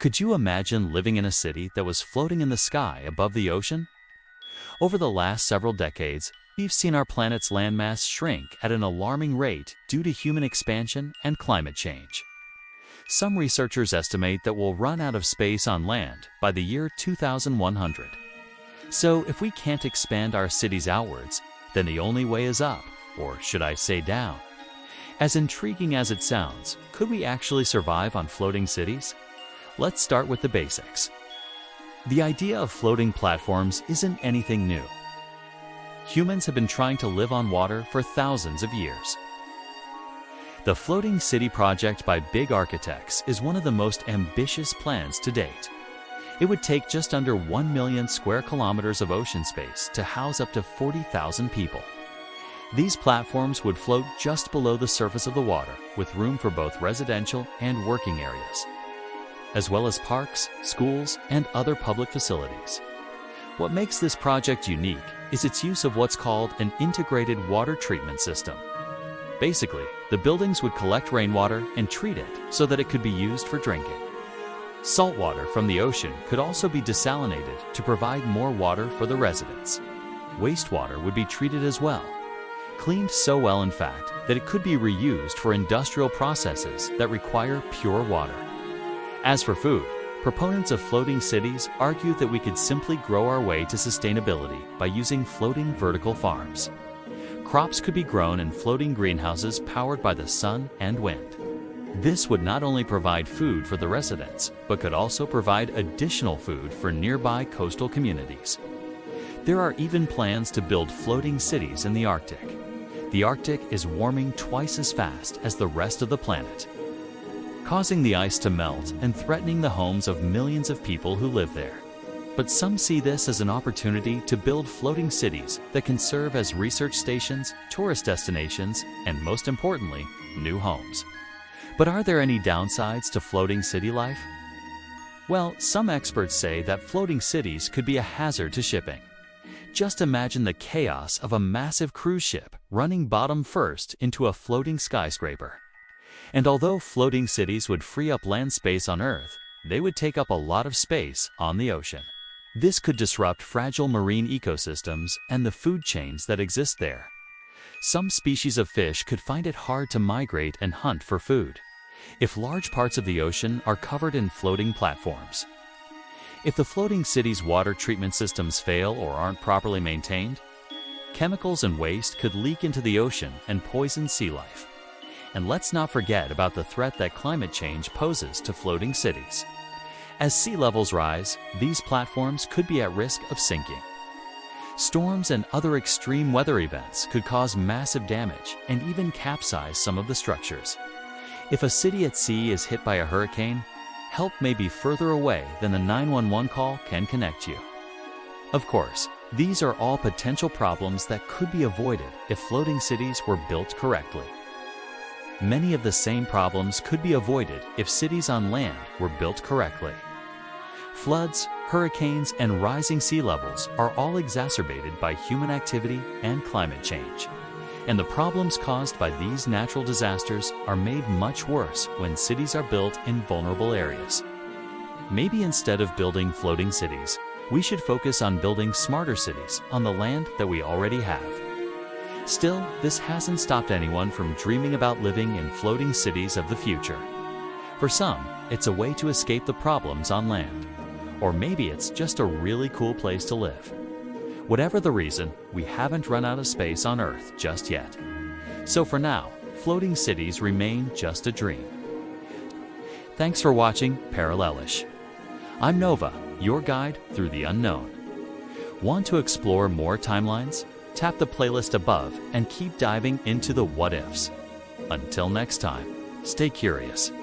Could you imagine living in a city that was floating in the sky above the ocean? Over the last several decades, we've seen our planet's landmass shrink at an alarming rate due to human expansion and climate change. Some researchers estimate that we'll run out of space on land by the year 2100. So if we can't expand our cities outwards, then the only way is up, or should I say down. As intriguing as it sounds, could we actually survive on floating cities? Let's start with the basics. The idea of floating platforms isn't anything new. Humans have been trying to live on water for thousands of years. The Floating City project by big architects is one of the most ambitious plans to date. It would take just under 1 million square kilometers of ocean space to house up to 40,000 people. These platforms would float just below the surface of the water, with room for both residential and working areas, as well as parks, schools, and other public facilities. What makes this project unique is its use of what's called an integrated water treatment system. Basically, the buildings would collect rainwater and treat it so that it could be used for drinking. Salt water from the ocean could also be desalinated to provide more water for the residents. Wastewater would be treated as well, cleaned so well in fact that it could be reused for industrial processes that require pure water. As for food, proponents of floating cities argue that we could simply grow our way to sustainability by using floating vertical farms. Crops could be grown in floating greenhouses powered by the sun and wind. This would not only provide food for the residents, but could also provide additional food for nearby coastal communities. There are even plans to build floating cities in the Arctic. The Arctic is warming twice as fast as the rest of the planet, causing the ice to melt and threatening the homes of millions of people who live there. But some see this as an opportunity to build floating cities that can serve as research stations, tourist destinations, and most importantly, new homes. But are there any downsides to floating city life? Well, some experts say that floating cities could be a hazard to shipping. Just imagine the chaos of a massive cruise ship running bottom first into a floating skyscraper. And although floating cities would free up land space on Earth, they would take up a lot of space on the ocean. This could disrupt fragile marine ecosystems and the food chains that exist there. Some species of fish could find it hard to migrate and hunt for food if large parts of the ocean are covered in floating platforms. If the floating city's water treatment systems fail or aren't properly maintained, chemicals and waste could leak into the ocean and poison sea life. And let's not forget about the threat that climate change poses to floating cities. As sea levels rise, these platforms could be at risk of sinking. Storms and other extreme weather events could cause massive damage and even capsize some of the structures. If a city at sea is hit by a hurricane, help may be further away than the 911 call can connect you. Of course, these are all potential problems that could be avoided if floating cities were built correctly. Many of the same problems could be avoided if cities on land were built correctly. Floods, hurricanes, and rising sea levels are all exacerbated by human activity and climate change. And the problems caused by these natural disasters are made much worse when cities are built in vulnerable areas. Maybe instead of building floating cities, we should focus on building smarter cities on the land that we already have. Still, this hasn't stopped anyone from dreaming about living in floating cities of the future. For some, it's a way to escape the problems on land. Or maybe it's just a really cool place to live. Whatever the reason, we haven't run out of space on Earth just yet. So for now, floating cities remain just a dream. Thanks for watching Parallelish. I'm Nova, your guide through the unknown. Want to explore more timelines? Tap the playlist above and keep diving into the what-ifs. Until next time, stay curious.